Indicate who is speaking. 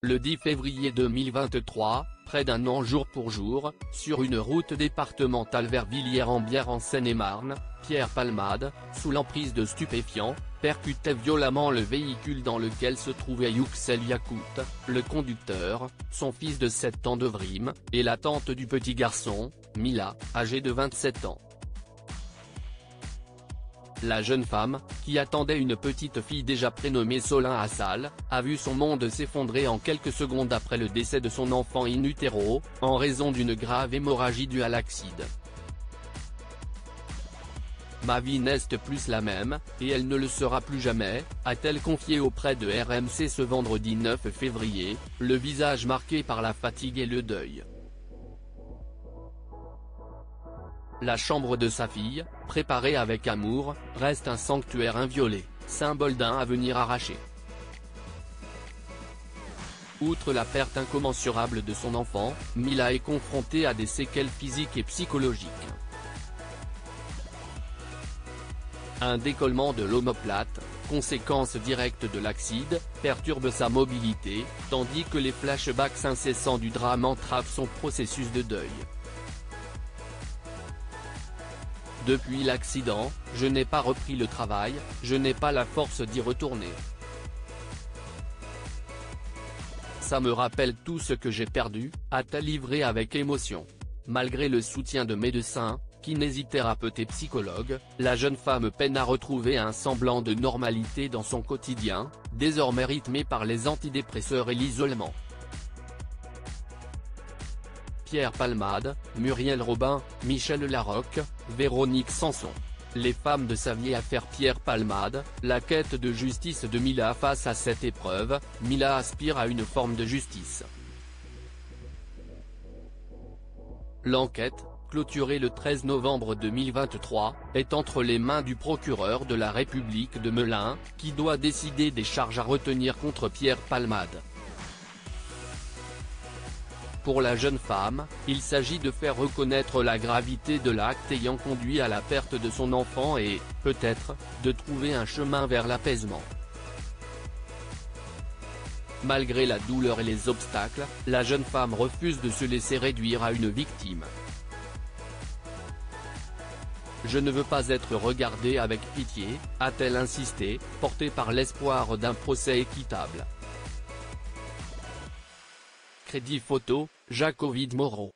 Speaker 1: Le 10 février 2023, près d'un an jour pour jour, sur une route départementale vers Villiers-en-Bière en Seine-et-Marne, Pierre Palmade, sous l'emprise de stupéfiants, percutait violemment le véhicule dans lequel se trouvait Yüksel Yakout, le conducteur, son fils de 7 ans Devrim, et la tante du petit garçon, Mila, âgée de 27 ans. La jeune femme, qui attendait une petite fille déjà prénommée Solin Assal, a vu son monde s'effondrer en quelques secondes après le décès de son enfant in utero, en raison d'une grave hémorragie due à l'accident. Ma vie n'est plus la même, et elle ne le sera plus jamais, a-t-elle confié auprès de RMC ce vendredi 9 février, le visage marqué par la fatigue et le deuil. La chambre de sa fille, préparée avec amour, reste un sanctuaire inviolé, symbole d'un avenir arraché. Outre la perte incommensurable de son enfant, Mila est confrontée à des séquelles physiques et psychologiques. Un décollement de l'omoplate, conséquence directe de l'accident, perturbe sa mobilité, tandis que les flashbacks incessants du drame entravent son processus de deuil. Depuis l'accident, je n'ai pas repris le travail, je n'ai pas la force d'y retourner. Ça me rappelle tout ce que j'ai perdu, a-t-elle livré avec émotion. Malgré le soutien de médecins, kinésithérapeutes et psychologues, la jeune femme peine à retrouver un semblant de normalité dans son quotidien, désormais rythmé par les antidépresseurs et l'isolement. Pierre Palmade, Muriel Robin, Michel Larocque, Véronique Sanson. Les femmes de sa vieille affaire Pierre Palmade, la quête de justice de Mila face à cette épreuve, Mila aspire à une forme de justice. L'enquête, clôturée le 13 novembre 2023, est entre les mains du procureur de la République de Melun, qui doit décider des charges à retenir contre Pierre Palmade. Pour la jeune femme, il s'agit de faire reconnaître la gravité de l'acte ayant conduit à la perte de son enfant et, peut-être, de trouver un chemin vers l'apaisement. Malgré la douleur et les obstacles, la jeune femme refuse de se laisser réduire à une victime. Je ne veux pas être regardée avec pitié, a-t-elle insisté, portée par l'espoir d'un procès équitable. Crédit photo, Jacques Ovid Moreau.